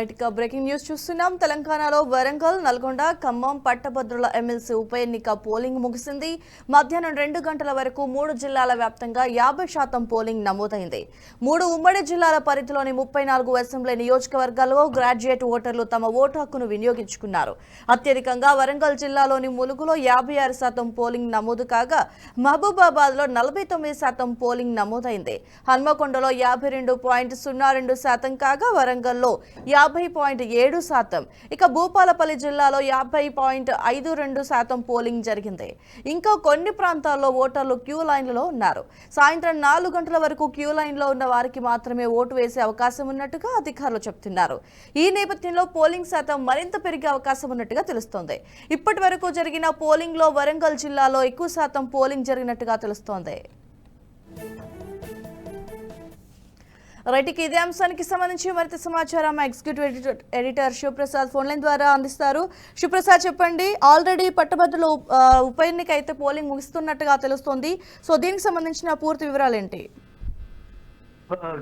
Right గా breaking news చూస్తున్నాం. తెలంగాణలో వరంగల్, నల్గొండ, ఖమ్మం పట్టభద్రుల ఎమ్మెల్సీ ఉప ఎన్నిక పోలింగ్ ముగిసింది. మధ్యాహ్నం 2 గంటల వరకు 3 జిల్లాల వ్యాప్తంగా 50% పోలింగ్ నమోదైంది. 3 ఉమ్మడి జిల్లాల పరిధిలోని 34 అసెంబ్లీ నియోజకవర్గాల్లో గ్రాడ్యుయేట్ ఓటర్లు తమ ఓటు హక్కును వినియోగించుకున్నారు. అత్యధికంగా వరంగల్ జిల్లాలోని ములుగులో 56% పోలింగ్ నమోదు కాగా మహబూబాబాద్ లో 49% పోలింగ్ నమోదైంది. హన్మకొండలో 52.02% కాగా వరంగల్లో 50.7%. ఇక భూపాలపల్లి జిల్లాలో 50.52% పోలింగ్ జరిగింది. ఇంకా కొన్ని ప్రాంతాల్లో ఓటర్లు క్యూ లైన్లలో ఉన్నారు. సాయంత్రం 4 గంటల వరకు క్యూ లైన్లో ఉన్న వారికి మాత్రమే ఓటు వేసే అవకాశం ఉన్నట్టుగా అధికారులు చెబుతున్నారు. ఈ నేపథ్యంలో పోలింగ్ శాతం మరింత పెరిగే అవకాశం ఉన్నట్టుగా తెలుస్తోంది. ఇప్పటి వరకు జరిగిన పోలింగ్ లో వరంగల్ జిల్లాలో ఎక్కువ శాతం పోలింగ్ జరిగినట్టుగా తెలుస్తోంది. రైట్, ఇదే అంశానికి సంబంధించి మరింత సమాచారం executive editor Shivaprasad phone line ద్వారా అందిస్తారు. శివప్రసాద్, చెప్పండి. ఆల్రెడీ పట్టభద్రుల ఉప ఎన్నిక అయితే పోలింగ్ ముగిస్తున్నట్టుగా తెలుస్తోంది. సో దీనికి సంబంధించిన పూర్తి వివరాలు ఏంటి?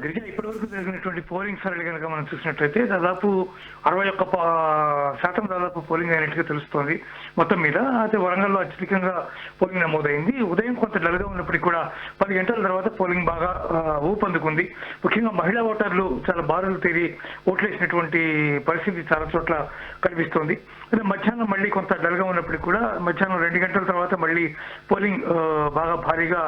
గిరిజన ఇప్పటివరకు జరిగినటువంటి పోలింగ్ సరళి కనుక మనం చూసినట్లయితే దాదాపు 61% దాదాపు పోలింగ్ అయినట్టుగా తెలుస్తోంది మొత్తం మీద. అయితే వరంగల్లో అత్యధికంగా పోలింగ్ నమోదైంది. ఉదయం కొంత డల్గా ఉన్నప్పటికీ కూడా 10 గంటల తర్వాత పోలింగ్ బాగా ఊపందుకుంది. ముఖ్యంగా మహిళా ఓటర్లు చాలా బారులు తీరి ఓట్లేసినటువంటి పరిస్థితి చాలా చోట్ల కనిపిస్తోంది. అదే మధ్యాహ్నం మళ్ళీ కొంత డల్గా ఉన్నప్పటికీ కూడా మధ్యాహ్నం 2 గంటల తర్వాత మళ్ళీ పోలింగ్ బాగా భారీగా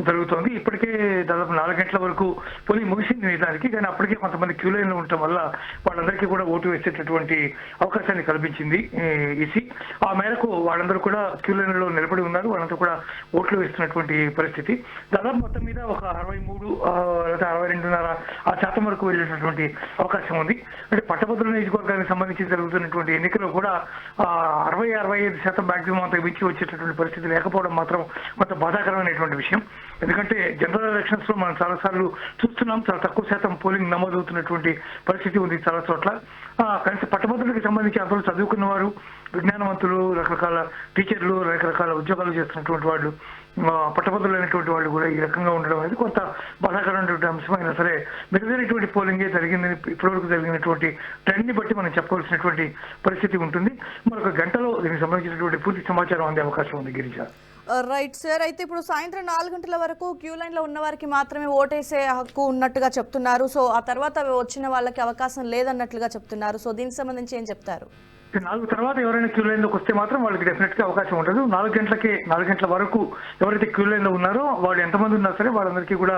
జరుగుతోంది. ఇప్పటికే దాదాపు 4 గంటల వరకు పోలింగ్ ముగిసింది నిజానికి, కానీ అప్పటికే కొంతమంది క్యూ లైన్లో ఉండటం వల్ల వాళ్ళందరికీ కూడా ఓటు వేసేటటువంటి అవకాశాన్ని కల్పించింది ఈసీ. ఆ మేరకు వాళ్ళందరూ కూడా క్యూ లైన్లో నిలబడి ఉన్నారు. వాళ్ళంతా కూడా ఓట్లు వేస్తున్నటువంటి పరిస్థితి. దాదాపు మొత్తం మీద ఒక 63 లేదా 62.5% వరకు వెళ్ళేటటువంటి అవకాశం ఉంది. అంటే పట్టభద్రుల నియోజకవర్గానికి సంబంధించి జరుగుతున్నటువంటి ఎన్నికల్లో కూడా 60-65% మాక్సిమం అంత మించి వచ్చేటటువంటి పరిస్థితి లేకపోవడం మాత్రం కొంత బాధాకరమైనటువంటి విషయం. ఎందుకంటే జనరల్ ఎలక్షన్స్ లో మనం చాలాసార్లు చూస్తున్నాం, చాలా తక్కువ శాతం పోలింగ్ నమోదవుతున్నటువంటి పరిస్థితి ఉంది చాలా చోట్ల. కనీసం పట్టభద్రులకు సంబంధించి అందరూ చదువుకున్న వారు, విజ్ఞానవంతులు, రకరకాల టీచర్లు, రకరకాల ఉద్యోగాలు చేస్తున్నటువంటి వాళ్ళు, పట్టభద్రులు అయినటువంటి వాళ్ళు కూడా ఈ రకంగా ఉండడం అనేది కొంత బాధాకరమైనటువంటి అంశమైనా సరే మెరుగైనటువంటి పోలింగే జరిగిందని ఇప్పటివరకు జరిగినటువంటి ట్రెండ్ ని బట్టి మనం చెప్పవలసినటువంటి పరిస్థితి ఉంటుంది. మరొక గంటలో దీనికి సంబంధించినటువంటి పూర్తి సమాచారం అందే అవకాశం ఉంది. గిరిజ రైట్ సార్, అయితే ఇప్పుడు సాయంత్రం 4 గంటల వరకు క్యూ లైన్ లో ఉన్న వారికి మాత్రమే ఓటేసే హక్కు ఉన్నట్టుగా చెప్తున్నారు. సో ఆ తర్వాత వచ్చిన వాళ్ళకి అవకాశం లేదన్నట్లుగా చెప్తున్నారు. సో దీనికి సంబంధించి ఏం చెప్తారు? 4 తర్వాత ఎవరైనా క్యూ లైన్ లోకి వస్తే మాత్రం వాళ్ళకి డెఫినెట్ గా అవకాశం ఉండదు. 4 గంటల వరకు ఎవరైతే క్యూ లైన్ లో ఉన్నారో వాళ్ళు ఎంతమంది ఉన్నా సరే వాళ్ళందరికీ కూడా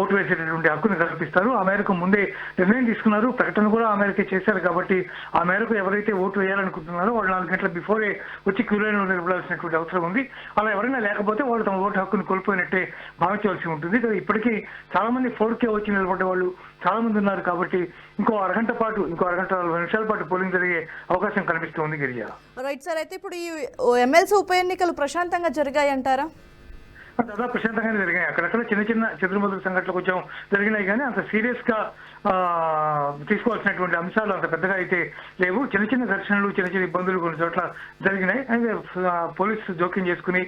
ఓటు వేసేటటువంటి హక్కుని కల్పిస్తారు. ఆ మేరకు ముందే నిర్ణయం తీసుకున్నారు, ప్రకటన కూడా ఆ మేరకే చేశారు. కాబట్టి ఆ మేరకు ఎవరైతే ఓటు వేయాలనుకుంటున్నారో వాళ్ళు 4 గంటల బిఫోరే వచ్చి క్యూ లైన్ లో నిలబడాల్సినటువంటి అవసరం ఉంది. అలా ఎవరైనా లేకపోతే వాళ్ళు తమ ఓటు హక్కుని కోల్పోయినట్టే భావించవలసి ఉంటుంది. ఇప్పటికీ చాలా మంది 4K వచ్చి నిలబడ్డ వాళ్ళు చాలా మంది ఉన్నారు. కాబట్టి ఇంకో అరగంట 40 నిమిషాల పాటు పోలింగ్ జరిగే అవకాశం కనిపిస్తుంది. గిరిజ రైట్ సార్, అయితే ఇప్పుడు ఈ ఎమ్మెల్సీ ఉప ఎన్నికలు ప్రశాంతంగా జరిగాయి అంటారా? దాదాపు ప్రశాంతంగానే జరిగాయి. అక్కడక్కడ చిన్న చెదురుమదురు సంఘటనలు కొంచెం జరిగినాయి, కానీ అంత సీరియస్ గా తీసుకోవాల్సినటువంటి అంశాలు అంత పెద్దగా అయితే లేవు. చిన్న ఘర్షణలు, చిన్న ఇబ్బందులు కొన్ని చోట్ల జరిగినాయి. అయితే పోలీసు జోక్యం చేసుకుని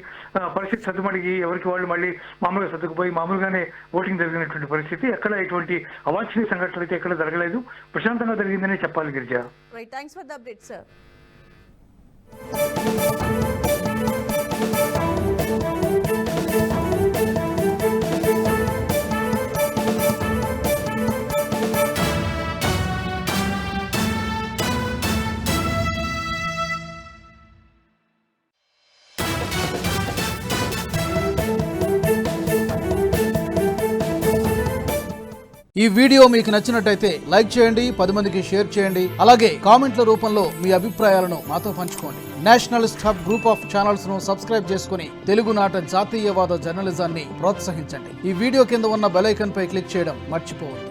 పరిస్థితి సర్దుమడిగి ఎవరికి వాళ్ళు మళ్ళీ మామూలుగా సర్దుకుపోయి మామూలుగానే ఓటింగ్ జరిగినటువంటి పరిస్థితి. ఎక్కడ ఎటువంటి అవాంఛనీయ సంఘటనలు అయితే ఎక్కడ జరగలేదు. ప్రశాంతంగా జరిగిందనే చెప్పాలి. Girija right, thanks for the update sir. ఈ వీడియో మీకు నచ్చినట్టయితే లైక్ చేయండి, 10 మందికి షేర్ చేయండి. అలాగే కామెంట్ల రూపంలో మీ అభిప్రాయాలను మాతో పంచుకోండి. Nationalist hub group of channels ను సబ్స్క్రైబ్ చేసుకుని తెలుగునాట జాతీయవాద జర్నలిజాన్ని ప్రోత్సహించండి. ఈ వీడియో కింద ఉన్న బెల్ ఐకాన్ పై క్లిక్ చేయడం మర్చిపోవద్దు.